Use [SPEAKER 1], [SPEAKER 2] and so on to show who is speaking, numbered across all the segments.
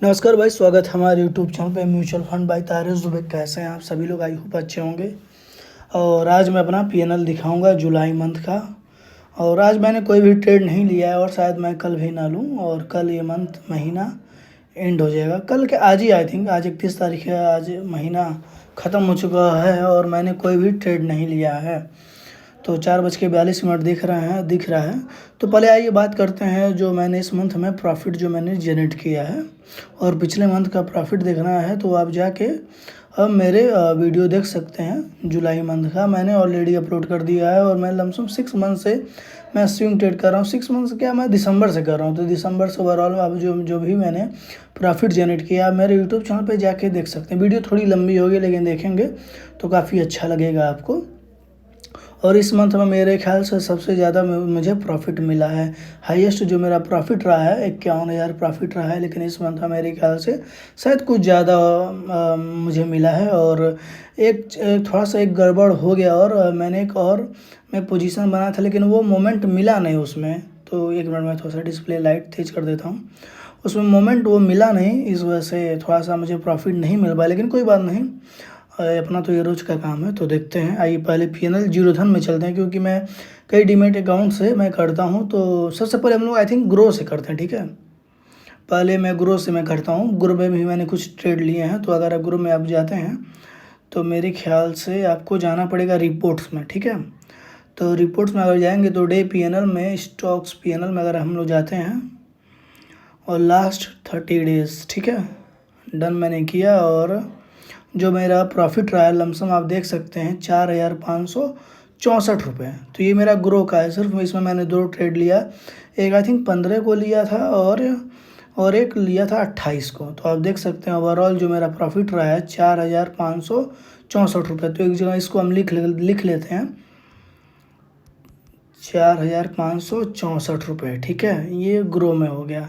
[SPEAKER 1] नमस्कार भाई, स्वागत है हमारे यूट्यूब चैनल पे mutual fund by Tariq Zubair. कैसे हैं आप सभी लोग? आई होप अच्छे होंगे। और आज मैं अपना पीएनएल दिखाऊंगा जुलाई मंथ का। और आज मैंने कोई भी ट्रेड नहीं लिया है और शायद मैं कल भी ना लूं। और कल ये मंथ महीना एंड हो जाएगा। कल के आज ही आई थिंक आज 31 तारीख है। आज महीना ख़त्म हो चुका है और मैंने कोई भी ट्रेड नहीं लिया है। तो 4:42 दिख रहा है। तो पहले आइए बात करते हैं जो मैंने इस मंथ में प्रॉफिट जो मैंने जनरेट किया है। और पिछले मंथ का प्रॉफिट देखना है तो आप जाके अब मेरे वीडियो देख सकते हैं। जुलाई मंथ का मैंने ऑलरेडी अपलोड कर दिया है। और मैं लमसम 6 मंथ से मैं स्विंग ट्रेड कर रहा हूँ। 6 मंथ से क्या, मैं दिसंबर से कर रहा हूँ। तो दिसंबर से ओवरऑल अब जो भी मैंने प्रॉफिट जनरेट किया आप मेरे यूट्यूब चैनल पे जाके देख सकते हैं। वीडियो थोड़ी लंबी होगी लेकिन देखेंगे तो काफ़ी अच्छा लगेगा आपको। और इस मंथ में मेरे ख्याल से सबसे ज़्यादा मुझे प्रॉफिट मिला है। हाईएस्ट जो मेरा प्रॉफिट रहा है 51,000 प्रॉफिट रहा है। लेकिन इस मंथ में मेरे ख्याल से शायद कुछ ज़्यादा मुझे मिला है। और थोड़ा सा एक गड़बड़ हो गया और मैंने मैं पोजीशन बना था लेकिन वो मोमेंट मिला नहीं उसमें। तो एक मिनट में थोड़ा सा डिस्प्ले लाइट तेज कर देता हूँ। उसमें मोमेंट वो मिला नहीं, इस वजह से थोड़ा सा मुझे प्रॉफिट नहीं मिल पाया। लेकिन कोई बात नहीं, अपना तो ये रोज़ का काम है। तो देखते हैं। आइए पहले पीएनएल जीरो धन में चलते हैं क्योंकि मैं कई डीमेट अकाउंट से मैं करता हूँ। तो सबसे पहले हम लोग आई थिंक ग्रो से करते हैं, ठीक है। पहले मैं ग्रो से मैं करता हूँ। ग्रो में भी मैंने कुछ ट्रेड लिए हैं। तो अगर ग्रो में आप जाते हैं तो मेरे ख्याल से आपको जाना पड़ेगा रिपोर्ट्स में, ठीक है। तो रिपोर्ट्स में अगर जाएंगे तो डे पीएनएल में, स्टॉक्स पीएनएल में अगर हम लोग जाते हैं और लास्ट 30 डेज, ठीक है, डन मैंने किया। और जो मेरा प्रॉफिट रहा है लमसम आप देख सकते हैं 4,564 रुपये। तो ये मेरा ग्रो का है। सिर्फ इसमें मैंने 2 ट्रेड लिया। एक आई थिंक 15 को लिया था और एक लिया था 28 को। तो आप देख सकते हैं ओवरऑल जो मेरा प्रॉफिट रहा है 4,564 रुपये। तो एक जगह इसको हम लिख लेते हैं 4,564 रुपये, ठीक है। ये ग्रो में हो गया।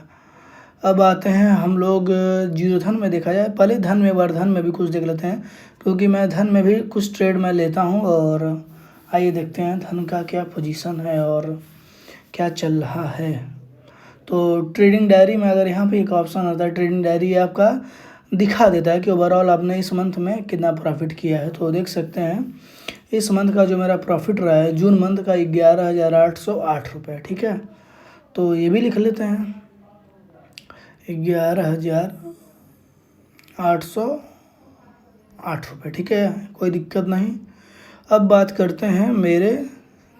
[SPEAKER 1] अब आते हैं हम लोग जीरो धन में। देखा जाए पहले धन में, वर्धन में भी कुछ देख लेते हैं क्योंकि मैं धन में भी कुछ ट्रेड मैं लेता हूं। और आइए देखते हैं धन का क्या पोजीशन है और क्या चल रहा है। तो ट्रेडिंग डायरी में अगर यहाँ पे एक ऑप्शन आता है ट्रेडिंग डायरी, आपका दिखा देता है कि ओवरऑल आपने इस मंथ में कितना प्रॉफिट किया है। तो देख सकते हैं इस मंथ का जो मेरा प्रॉफिट रहा है जून मंथ का 11,808 रुपये, ठीक है। तो ये भी लिख लेते हैं 11,808 रुपये, ठीक है, कोई दिक्कत नहीं। अब बात करते हैं मेरे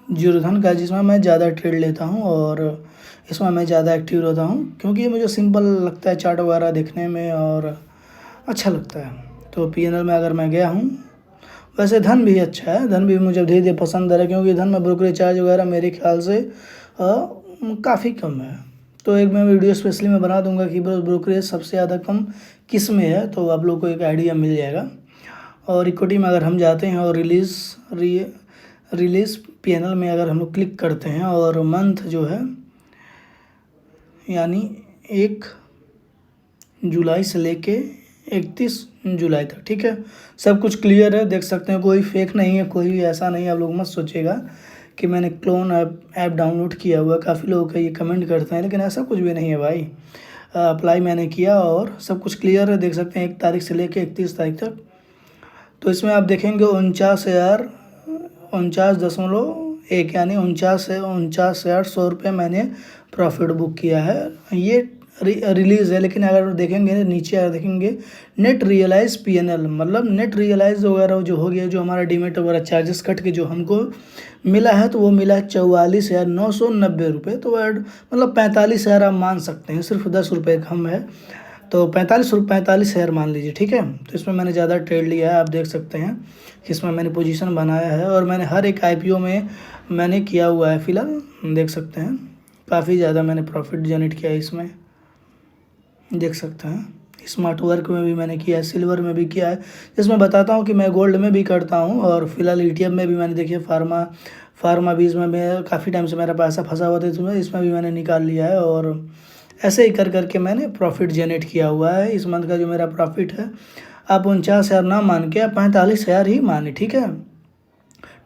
[SPEAKER 1] जीरो धन का, जिसमें मैं ज़्यादा ट्रेड लेता हूं और इसमें मैं ज़्यादा एक्टिव रहता हूं क्योंकि मुझे सिंपल लगता है चार्ट वगैरह देखने में और अच्छा लगता है। तो पीएनएल में अगर मैं गया हूं, वैसे धन भी अच्छा है, धन भी मुझे धीरे धीरे पसंद आ रहा है क्योंकि धन में ब्रोकरेज चार्ज वगैरह मेरे ख्याल से काफ़ी कम है। तो एक मैं वीडियो स्पेशली मैं बना दूंगा कि ब्रोकरेज सबसे ज़्यादा कम किस में है, तो आप लोग को एक आइडिया मिल जाएगा। और इक्विटी में अगर हम जाते हैं और रिलीज़ पीएनएल में अगर हम लोग क्लिक करते हैं और मंथ जो है यानी 1 जुलाई से लेके 31 जुलाई तक, ठीक है, सब कुछ क्लियर है। देख सकते हैं कोई फेक नहीं है, कोई भी ऐसा नहीं है। आप लोग मत सोचिएगा कि मैंने क्लोन ऐप डाउनलोड किया हुआ है। काफ़ी लोग का ये कमेंट करते हैं लेकिन ऐसा कुछ भी नहीं है भाई। अप्लाई मैंने किया और सब कुछ क्लियर है। देख सकते हैं 1 तारीख से लेके 31 तारीख तक। तो इसमें आप देखेंगे 49,49.1 यानी 49,100 रुपये मैंने प्रॉफिट बुक किया है। ये रिलीज़ है। लेकिन अगर देखेंगे नीचे, अगर देखेंगे नेट रियलाइज पीएनएल, मतलब नेट रियलाइज वगैरह जो हो गया, जो हमारा डीमेट वगैरह चार्जेस कट के जो हमको मिला है, तो वो मिला है 44,990 रुपये। तो मतलब 45,000 आप मान सकते हैं, सिर्फ 10 रुपये कम है। तो 45,000 मान लीजिए, ठीक है। तो इसमें मैंने ज़्यादा ट्रेड लिया है। आप देख सकते हैं कि इसमें मैंने पोजीशन बनाया है और मैंने हर एक आईपीओ में मैंने किया हुआ है। फिलहाल देख सकते हैं काफ़ी ज़्यादा मैंने प्रॉफिट जनरेट किया है इसमें, देख सकते हैं। स्मार्ट वर्क में भी मैंने किया है, सिल्वर में भी किया है, जिसमें बताता हूँ कि मैं गोल्ड में भी करता हूँ। और फिलहाल ईटीएफ में भी मैंने, देखिए फार्मा बीज में मैं काफ़ी टाइम से मेरा पैसा फंसा हुआ था, इसमें भी मैंने निकाल लिया है। और ऐसे ही करके मैंने प्रॉफिट जनरेट किया हुआ है। इस मंथ का जो मेरा प्रॉफिट है आप 49,000 ना मान के आप 45,000 ही माने, ठीक है।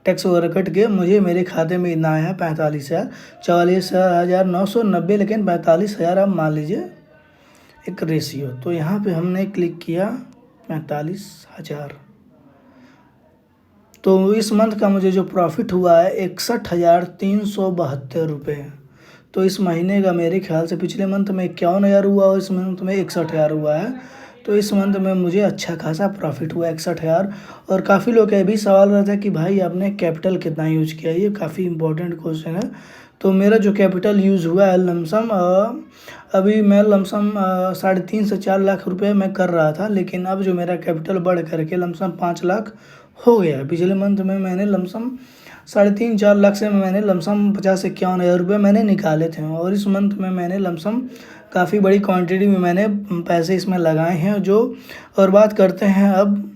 [SPEAKER 1] टैक्स वगैरह कट के मुझे मेरे खाते में इतना आया है 45,000, 44,990, लेकिन 45,000 आप मान लीजिए एक रेशियो। तो यहाँ पे हमने क्लिक किया 45,000। तो इस मंथ का मुझे जो प्रॉफिट हुआ है 61,372 रुपये। तो इस महीने का मेरे ख्याल से पिछले मंथ में 51,000 हुआ और इस मंथ में 61,000 हुआ है। तो इस मंथ में मुझे अच्छा खासा प्रॉफिट हुआ 61,000। और काफ़ी लोग का ये भी सवाल रहता है कि भाई आपने कैपिटल कितना यूज किया, ये काफ़ी इंपॉर्टेंट क्वेश्चन है। तो मेरा जो कैपिटल यूज़ हुआ है लमसम अभी मैं लमसम 3.5 से 4 लाख रुपए मैं कर रहा था, लेकिन अब जो मेरा कैपिटल बढ़ करके लमसम 5 लाख हो गया। पिछले मंथ में मैंने लमसम 3.5-4 लाख से मैंने लमसम 50-51 हज़ार रुपये मैंने निकाले थे। और इस मंथ में मैंने लमसम काफ़ी बड़ी क्वांटिटी में मैंने पैसे इसमें लगाए हैं। और बात करते हैं अब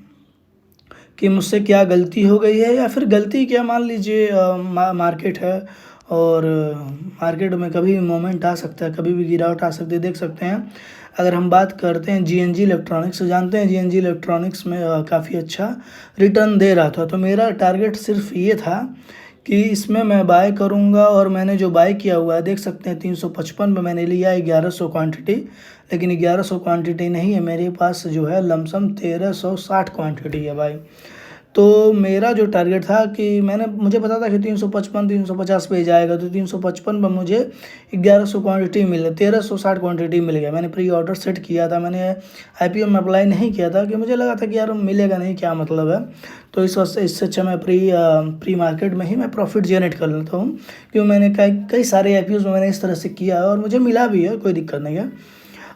[SPEAKER 1] कि मुझसे क्या गलती हो गई है, या फिर गलती क्या, मान लीजिए मार्केट है और मार्केट में कभी भी मोमेंट आ सकता है, कभी भी गिरावट आ सकती है। देख सकते हैं अगर हम बात करते हैं जीएनजी इलेक्ट्रॉनिक्स, जानते हैं जीएनजी इलेक्ट्रॉनिक्स में काफ़ी अच्छा रिटर्न दे रहा था। तो मेरा टारगेट सिर्फ ये था कि इसमें मैं बाय करूंगा। और मैंने जो बाय किया हुआ है देख सकते हैं 355 में मैंने लिया 1100 क्वांटिटी, लेकिन 1100 क्वांटिटी नहीं है मेरे पास, जो है लमसम 1360 क्वांटिटी है भाई। तो मेरा जो टारगेट था कि मुझे पता था कि 355-350 पे जाएगा, तो 355 में मुझे 1100 क्वांटिटी मिले, 1360 क्वांटिटी मिल गया। मैंने प्री ऑर्डर सेट किया था, मैंने आईपीओ में अप्लाई नहीं किया था कि मुझे लगा था कि यार मिलेगा नहीं, क्या मतलब है। तो इस वजह से इससे अच्छा मैं प्री मार्केट में ही मैं प्रॉफिट जनरेट कर लेता हूँ, क्योंकि मैंने कई सारे आईपीओ में मैंने इस तरह से किया है और मुझे मिला भी है, कोई दिक्कत नहीं है।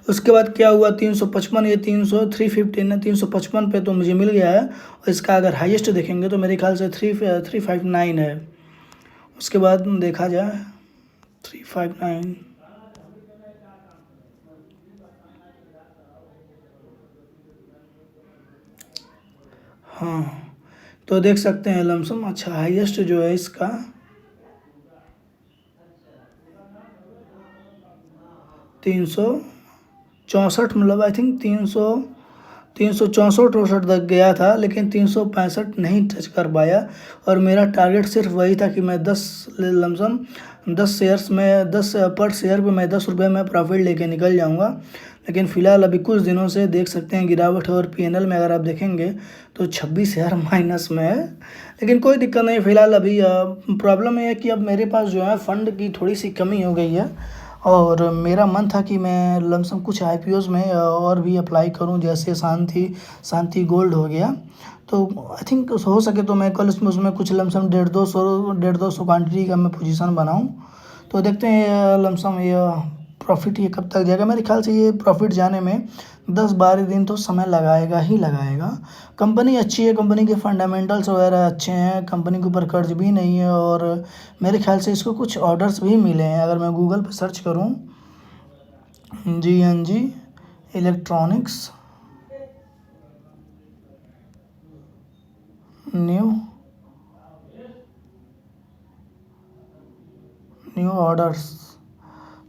[SPEAKER 1] उसके बाद क्या हुआ 355, ये 350 355 पे तो मुझे मिल गया है। और इसका अगर हाईएस्ट देखेंगे तो मेरे ख्याल से 359 है। उसके बाद देखा जाए 359, हाँ, तो देख सकते हैं लमसम अच्छा हाईएस्ट जो है इसका 364, मतलब आई थिंक 364 तक गया था, लेकिन 365 नहीं टच कर पाया। और मेरा टारगेट सिर्फ वही था कि मैं 10 शेयर्स में 10 पर शेयर पे मैं 10 रुपये में प्रॉफिट लेके निकल जाऊंगा। लेकिन फ़िलहाल अभी कुछ दिनों से देख सकते हैं गिरावट है, और पीएनएल में अगर आप देखेंगे तो 26,000 माइनस में है। लेकिन कोई दिक्कत नहीं, फ़िलहाल अभी प्रॉब्लम ये है कि अब मेरे पास जो है फ़ंड की थोड़ी सी कमी हो गई है। और मेरा मन था कि मैं लमसम कुछ आईपीओज़ में और भी अप्लाई करूं, जैसे शांति गोल्ड हो गया। तो आई थिंक हो सके तो मैं कल उसमें कुछ लमसम 150 क्वांटिटी का मैं पोजीशन बनाऊं। तो देखते हैं लमसम ये प्रॉफिट ये कब तक जाएगा। मेरे ख्याल से ये प्रॉफिट जाने में 10-12 दिन तो समय लगाएगा ही लगाएगा। कंपनी अच्छी है, कंपनी के फंडामेंटल्स वगैरह अच्छे हैं, कंपनी के ऊपर कर्ज भी नहीं है, और मेरे ख्याल से इसको कुछ ऑर्डर्स भी मिले हैं। अगर मैं गूगल पर सर्च करूं जीएनजी इलेक्ट्रॉनिक्स न्यू ऑर्डर्स,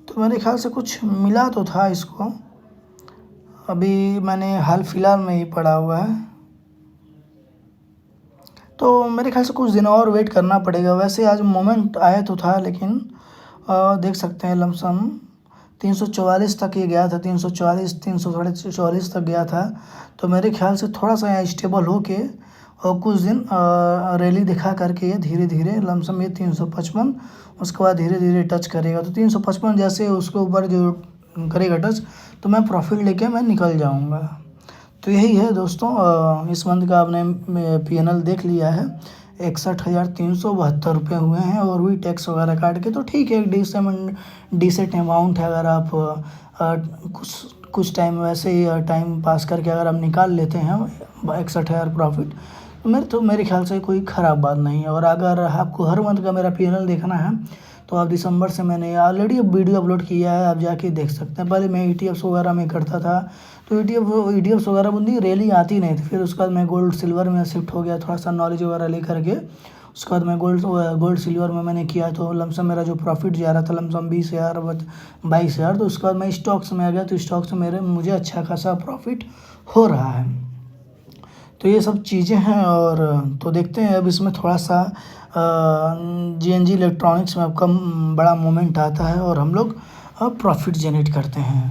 [SPEAKER 1] तो मेरे ख्याल से कुछ मिला तो था इसको, अभी मैंने हाल फिलहाल में ही पढ़ा हुआ है। तो मेरे ख्याल से कुछ दिन और वेट करना पड़ेगा। वैसे आज मोमेंट आया तो था, लेकिन देख सकते हैं लमसम 344 तक ये गया था, 344 तक गया था। तो मेरे ख्याल से थोड़ा सा यहाँ स्टेबल होके और कुछ दिन रैली दिखा करके ये धीरे धीरे लमसम ये 355, उसके बाद धीरे धीरे टच करेगा। तो 355 जैसे उसके ऊपर जो करेगा टच, तो मैं प्रॉफिट लेके मैं निकल जाऊंगा। तो यही है दोस्तों, इस मंथ का आपने पीएनएल देख लिया है, 61,372 रुपये हुए हैं, और भी टैक्स वगैरह काट के। तो ठीक है, डिसेंट अमाउंट है। अगर आप कुछ टाइम वैसे ही टाइम पास करके अगर आप निकाल लेते हैं 61,000 प्रॉफिट, तो मेरे ख्याल से कोई ख़राब बात नहीं है। और अगर आपको हर मंथ का मेरा पीएनएल देखना है तो आप दिसंबर से मैंने ऑलरेडी वीडियो अपलोड किया है, आप जाके देख सकते हैं। पहले मैं ईटीएफ्स वगैरह में करता था, तो ईटीएफ्स वगैरह मुझे रैली आती नहीं थी। फिर उसके बाद मैं गोल्ड सिल्वर में शिफ्ट हो गया, थोड़ा सा नॉलेज वगैरह लेकर के। उसके बाद मैं गोल्ड सिल्वर में मैंने किया, तो लमसम मेरा जो प्रॉफिट जा रहा था लमसम 20,000 22,000। तो उसके बाद मैं स्टॉक्स में आ गया, तो स्टॉक्स में मुझे अच्छा खासा प्रॉफिट हो रहा है। तो ये सब चीज़ें हैं। और तो देखते हैं अब इसमें थोड़ा सा जीएनजी इलेक्ट्रॉनिक्स में अब कम बड़ा मोमेंट आता है और हम लोग प्रॉफिट जनरेट करते हैं।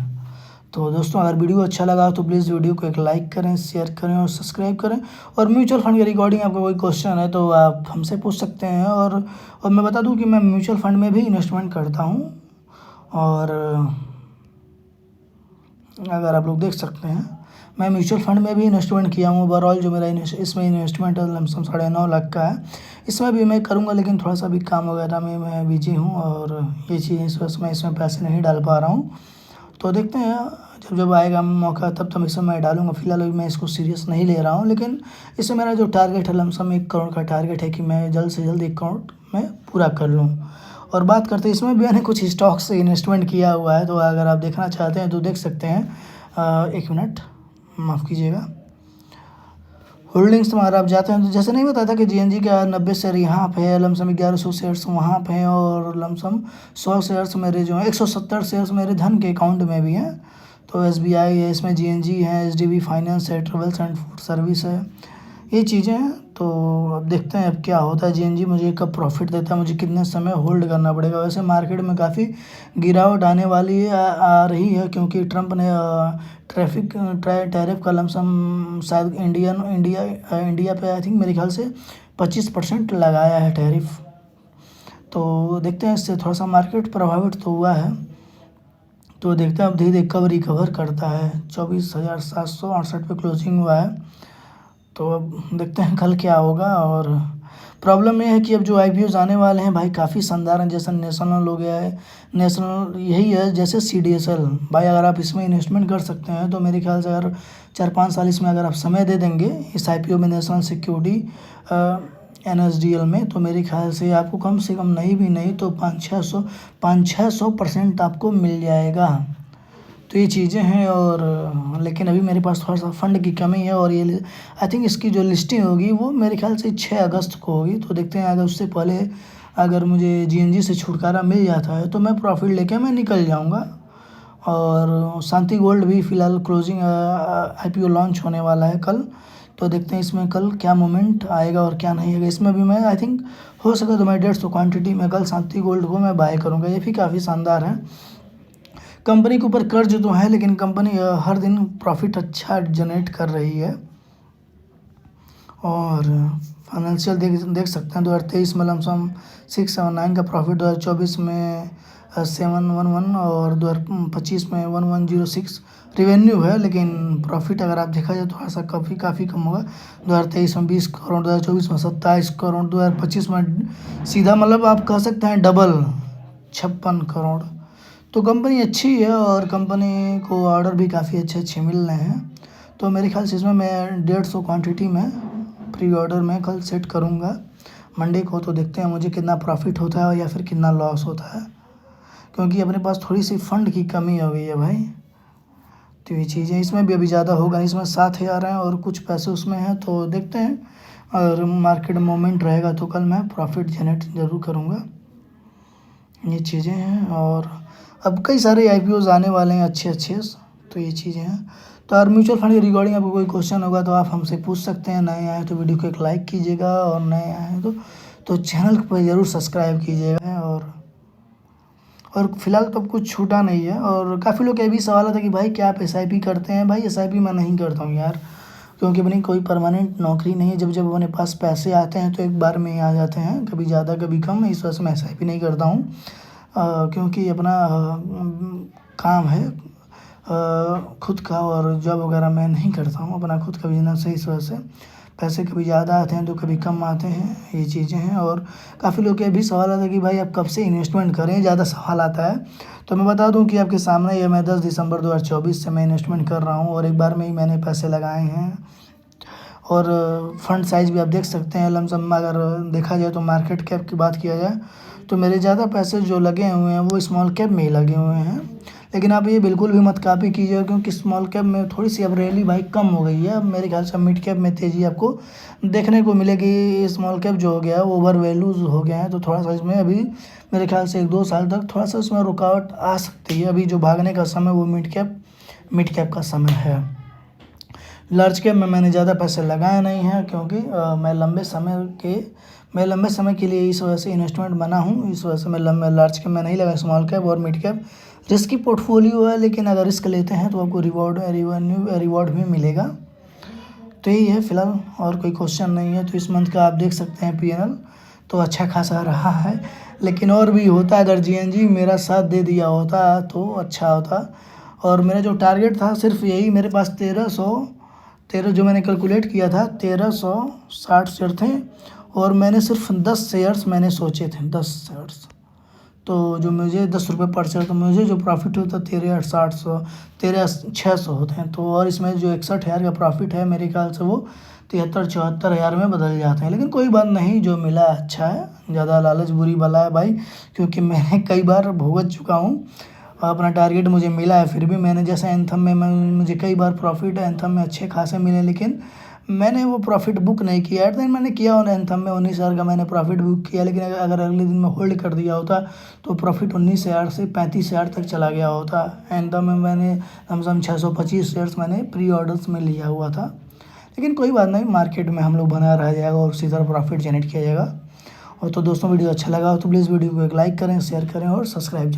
[SPEAKER 1] तो दोस्तों अगर वीडियो अच्छा लगा तो प्लीज़ वीडियो को एक लाइक करें, शेयर करें और सब्सक्राइब करें। और म्यूचुअल फंड के रिगार्डिंग आपका कोई क्वेश्चन है तो आप हमसे पूछ सकते हैं। और मैं बता दूं कि मैं म्यूचुअल फंड में भी इन्वेस्टमेंट करता हूं। और अगर आप लोग देख सकते हैं मैं म्यूचुअल फंड में भी इन्वेस्टमेंट किया हूँ। ओवरऑल जो मेरा इसमें इन्वेस्टमेंट है लमसम 9.5 लाख का है। इसमें भी मैं करूँगा, लेकिन थोड़ा सा भी काम वगैरह में मैं बिजी हूँ और ये चीज़ इस वजह से मैं इसमें पैसे नहीं डाल पा रहा हूँ। तो देखते हैं जब जब आएगा मौका तब इसमें मैं डालूंगा। फिलहाल अभी मैं इसको सीरियस नहीं ले रहा हूँ, लेकिन इसमें मेरा जो टारगेट है लमसम 1 करोड़ का टारगेट है कि मैं जल्द से जल्द 1 करोड़ में पूरा कर लूँ। और बात करते हैं इसमें भी मैंने कुछ स्टॉक से इन्वेस्टमेंट किया हुआ है, तो अगर आप देखना चाहते हैं तो देख सकते हैं। 1 मिनट माफ़ कीजिएगा। होल्डिंग्स में अगर आप जाते हैं तो जैसे नहीं बताया था कि जीएनजी का 90 शेयर यहाँ पे है, लमसम 1100 शेयर्स वहाँ पे हैं और लमसम 100 शेयर्स मेरे जो हैं 170 शेयर्स मेरे धन के अकाउंट में भी हैं। तो एसबीआई है, इसमें जीएनजी है, एचडीबी फाइनेंस है, ट्रेवल्स एंड फूड सर्विस है, ये चीज़ें हैं। तो अब देखते हैं अब क्या होता है। जीएनजी मुझे कब प्रॉफिट देता है, मुझे कितने समय होल्ड करना पड़ेगा। वैसे मार्केट में काफ़ी गिरावट आने वाली है, आ रही है, क्योंकि ट्रंप ने टैरिफ का लमसम शायद इंडिया पे आई थिंक मेरे ख्याल से 25% लगाया है टैरिफ। तो देखते हैं, इससे थोड़ा सा मार्केट प्रभावित तो हुआ है। तो देखते हैं अब धीरे धीरे कब रिकवर करता है। 24,768 पे क्लोजिंग हुआ है। तो अब देखते हैं कल क्या होगा। और प्रॉब्लम ये है कि अब जो आईपीओज आने वाले हैं भाई काफ़ी शानदार हैं। जैसे नेशनल हो गया है, नेशनल यही है, जैसे सीडीएसएल भाई अगर आप इसमें इन्वेस्टमेंट कर सकते हैं तो मेरे ख्याल से अगर 4-5 साल इसमें अगर आप समय दे देंगे इस आईपीओ में, नेशनल सिक्योरिटी एनएसडीएल में, तो मेरे ख्याल से आपको कम से कम नहीं तो 500-600% आपको मिल जाएगा। तो ये चीज़ें हैं। और लेकिन अभी मेरे पास थोड़ा सा फंड की कमी है और ये आई थिंक इसकी जो लिस्टिंग होगी वो मेरे ख्याल से 6 अगस्त को होगी। तो देखते हैं, अगर उससे पहले अगर मुझे जीएनजी से छुटकारा मिल जाता है तो मैं प्रॉफिट लेके मैं निकल जाऊंगा। और शांति गोल्ड भी फ़िलहाल क्लोजिंग आईपीओ लॉन्च होने वाला है कल। तो देखते हैं इसमें कल क्या मोमेंट आएगा और क्या नहीं आएगा। इसमें भी मैं आई थिंक हो सके तो मैं 150 क्वान्टिटी में कल शांति गोल्ड को मैं बाय करूँगा। ये भी काफ़ी शानदार है। कंपनी के ऊपर कर्ज तो है, लेकिन कंपनी हर दिन प्रॉफिट अच्छा जनरेट कर रही है। और फाइनेंशियल देख सकते हैं 2023 में लमसम 679 का प्रॉफिट, 2024 में 711 और 2025 में 1106 रेवेन्यू है। लेकिन प्रॉफिट अगर आप देखा जाए तो थोड़ा सा काफ़ी कम होगा। 2023 में 20 करोड़, 2024 में 27 करोड़, 2025 में सीधा मतलब आप कह सकते हैं डबल 56 करोड़। तो कंपनी अच्छी है और कंपनी को ऑर्डर भी काफ़ी अच्छे मिल रहे हैं। तो मेरे ख्याल से इसमें मैं 150 क्वांटिटी में प्री ऑर्डर में कल सेट करूँगा मंडे को। तो देखते हैं मुझे कितना प्रॉफिट होता है या फिर कितना लॉस होता है, क्योंकि अपने पास थोड़ी सी फंड की कमी हो गई है भाई। तो ये चीज़ें इसमें भी अभी ज़्यादा होगा, इसमें 7,000 हैं और कुछ पैसे उसमें हैं। तो देखते हैं, अगर मार्केट मोमेंट रहेगा तो कल मैं प्रॉफिट जनरेट ज़रूर करूँगा। ये चीज़ें हैं। और अब कई सारे आईपीओज आने वाले हैं अच्छे। तो ये चीज़ें हैं। तो अगर म्यूचुअल फंड के रिगार्डिंग आपको कोई क्वेश्चन होगा तो आप हमसे पूछ सकते हैं। नए आए तो वीडियो को एक लाइक कीजिएगा और नए आए तो चैनल को ज़रूर सब्सक्राइब कीजिएगा। और फिलहाल तो कुछ छूटा नहीं है। और काफ़ी लोग का ये भी सवाल आता है कि भाई क्या आप एसआईपी करते हैं। भाई एसआईपी मैं नहीं करता हूँ यार, क्योंकि अपनी कोई परमानेंट नौकरी नहीं है। जब अपने पास पैसे आते हैं तो एक बार में ही आ जाते हैं, कभी ज़्यादा कभी कम। इस वजह से मैं एसआईपी नहीं करता हूँ, क्योंकि अपना काम है खुद का, और जॉब वगैरह मैं नहीं करता हूँ, अपना खुद का बिजनेस है। इस वजह से पैसे कभी ज़्यादा आते हैं तो कभी कम आते हैं, ये चीज़ें हैं। और काफ़ी लोग के भी सवाल आता है कि भाई आप कब से इन्वेस्टमेंट करें, ज़्यादा सवाल आता है। तो मैं बता दूं कि आपके सामने ये मैं 10 दिसंबर 2024 से मैं इन्वेस्टमेंट कर रहा हूं और एक बार में ही मैंने पैसे लगाए हैं। और फंड साइज़ भी आप देख सकते हैं लमसम। अगर देखा जाए तो मार्केट कैप की बात किया जाए तो मेरे ज़्यादा पैसे जो लगे हुए हैं वो स्मॉल कैप में ही लगे हुए हैं। लेकिन आप ये बिल्कुल भी मत कॉपी कीजिए, क्योंकि स्मॉल कैप में थोड़ी सी अब रैली भाई कम हो गई है। अब मेरे ख्याल से मिड कैप में तेज़ी आपको देखने को मिलेगी। स्मॉल कैप जो हो गया है वो ओवर वैल्यूज हो गया है। तो थोड़ा सा इसमें अभी मेरे ख्याल से 1-2 साल तक थोड़ा सा इसमें रुकावट आ सकती है। अभी जो भागने का समय वो मिड कैप का समय है। लार्ज कैप में मैंने ज़्यादा पैसे लगाए नहीं हैं, क्योंकि मैं लंबे समय के लिए इस वजह से इन्वेस्टमेंट बना हूँ। इस वजह से मैं लार्ज कैप में नहीं लगा, स्मॉल कैप और मिड कैप रिस्की पोर्टफोलियो है, लेकिन अगर रिस्क लेते हैं तो आपको रिवॉर्ड भी मिलेगा। तो यही है फ़िलहाल, और कोई क्वेश्चन नहीं है। तो इस मंथ का आप देख सकते हैं पीएनएल तो अच्छा खासा रहा है, लेकिन और भी होता अगर जीएनजी मेरा साथ दे दिया होता तो अच्छा होता। और मेरा जो टारगेट था सिर्फ यही, मेरे पास 13 जो मैंने कैलकुलेट किया था 1360 शेयर थे, और मैंने सिर्फ 10 शेयर्स मैंने सोचे थे, 10 शेयर्स। तो जो मुझे 10 रुपये पर शेयर, तो मुझे जो प्रॉफिट होता 13,600 होते हैं। तो और इसमें जो 61,000 का प्रॉफिट है मेरे ख्याल से वो 73-74 हज़ार में बदल जाते हैं। लेकिन कोई बात नहीं, जो मिला अच्छा है, ज़्यादा लालच बुरी बला है भाई, क्योंकि मैंने कई बार भुगत चुका हूँ। अपना टारगेट मुझे मिला है, फिर भी मैंने जैसे एंथम में मुझे कई बार प्रॉफिट एंथम में अच्छे खासे मिले, लेकिन मैंने वो प्रॉफिट बुक नहीं किया। एट द एंड मैंने किया और एंथम में 19,000 का मैंने प्रॉफिट बुक किया, लेकिन अगर अगले दिन में होल्ड कर दिया होता तो प्रॉफिट 19,000 से 35,000 तक चला गया होता। एंथम में मैंने कम से कम 625 शेयर्स मैंने प्री ऑर्डर्स में लिया हुआ था। लेकिन कोई बात नहीं, मार्केट में हम लोग बना रह जाएगा और उसी तरह प्रॉफिट जनरेट किया जाएगा। और तो दोस्तों, वीडियो अच्छा लगा हो तो प्लीज़ वीडियो को एक लाइक करें, शेयर करें और सब्सक्राइब